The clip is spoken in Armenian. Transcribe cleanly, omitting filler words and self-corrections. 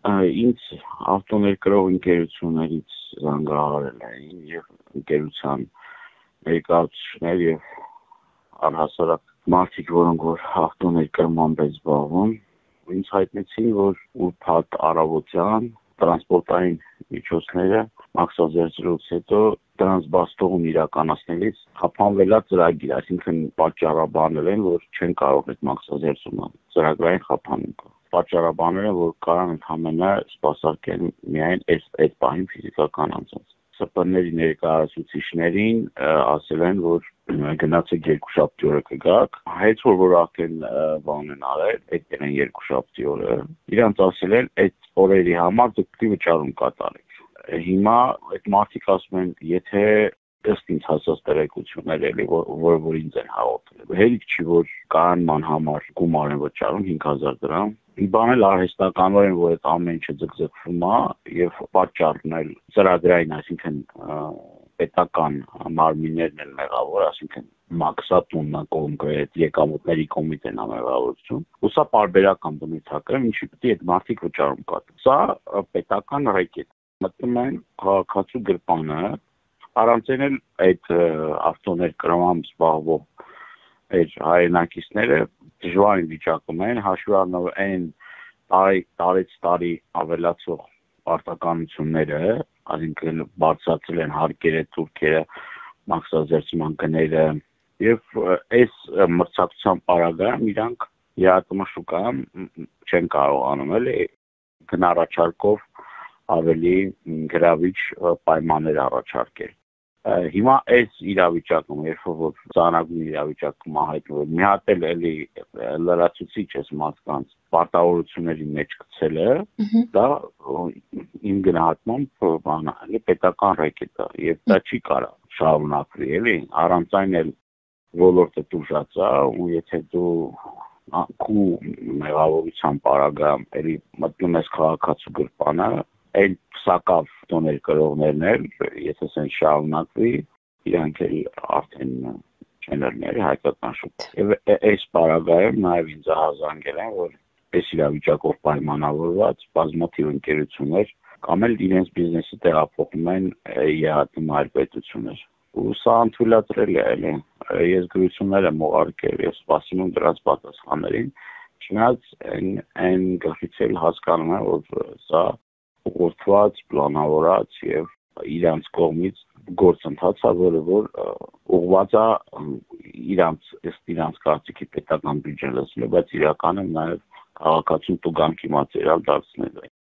Ինձ ավտոներկրող ընկերություններից զանգահարել էին եւ ընկերության ներկայացուցիչներ եւ առհասարակ մարդիկ, որոնք որ ավտոներկրմամբ են զբաղվում, ինձ հայտնեցին, որ ուրբաթ առավոտյան տրանսպորտային միջոցները մաքսազերծելուց հետո դրանց բաստողում իրականացնելիս խափանվել է ծրագիր, այսինքն պատճառաբանել են, որ չեն կարող այդ մաքսազերծումը ծրագրային խափանում կա։ Պատճառաբանել են, որ կարան ընդհանրապես սպասարկեն միայն այդ պահին ֆիզիկական անձանց։ ՍՊ-ների ներկայացուցիչներին ասել են, որ գնացեք երկուշաբթի օրը կգաք, հայց որ արդեն բան են արել, այդ են երկուշաբթի օրը, իրանց ասել են այդ օրերի համար դուք պիտի վճարում կատարեք։ Հիմա այդ մարդիկ ասում են, եթե ըստ ինձ հասած տեղեկություններ էլի, որ ինձ են հաղորդել։ Հերիք չի, որ կանոնման համար գումար են վճարում 5000 դրամ։ Բան էլ արհեստականորեն, որ այդ ամեն ինչը ձգձգվում է եւ պատճառն էլ ծրագրային, այսինքն պետական մարմիններն են մեղավոր, այսինքն մաքսատուննա կոնկրետ եկամուտների կոմիտեն ամենավարություն։ Ու սա պարբերական բնույթակ է, ինչի պիտի այդ մարդիկ վճարում կատարեն։ Սա պետական ռեկետ։ Մտնում են քաղաքացու գրպանը, առանց էլ այդ ավտոներկրմամբ զբաղվող այդ հայրենակիցները դժվարին վիճակում են, հաշվի առնելով այն տարեց տարի ավելացող պարտականությունները, այսինքն բարձրացել են հարկերը, թուրքերը, մաքսազերծման գները եւ այս մրցակցության պարագայում իրանք ԵԱՏՄ շուկայում չեն կարողանում էլի գնառաչարկով ավելի գրավիչ պայմաններ առաջարկել։ Հիմա այս իրավիճակում, երբ որ ծանրագույն իրավիճակում հայտնվել, մի հատ էլի լրացուցիչ է մարդկանց պարտավորությունների մեջ գցելը, դա իմ գնահատմամբ բան է, պետական ռեկետ է, եւ դա չի կարող շարունակվի, էլի, առանց այն էլ ոլորտը տուժած է, ու եթե դու քու մեղավորության պարագայում էլի մտնում ես քաղաքացու գրպանը, այն սակավ տոներ կրողներն էլ, եթե սեն շարունակվի, իրանք էլ արդեն չեն լինի հայկական շուտ։ Եվ այս պարագայում նաև ինձ հազանգել են, որ այս իրավիճակով պայմանավորված բազմաթիվ ընկերություններ կամ էլ իրենց բիզնեսը տեղափոխում են ԵԱՏՄ այլ պետություններ։ Ու սա անթույլատրելի է, էլի։ Ես գրություններ եմ ուղարկել, ես սպասում եմ դրանց պատասխաններին, չնայած այն գլխից էլ հասկանում եմ, որ սա ուղղորդված, պլանավորած եւ իրանց կողմից գործընթաց է, որը որ ուղղված է իրանց կարծիքի պետական բյուջեն լցնելու, բայց իրականում նաեւ քաղաքացուն տուգանքի մատերիալ դարձնելու։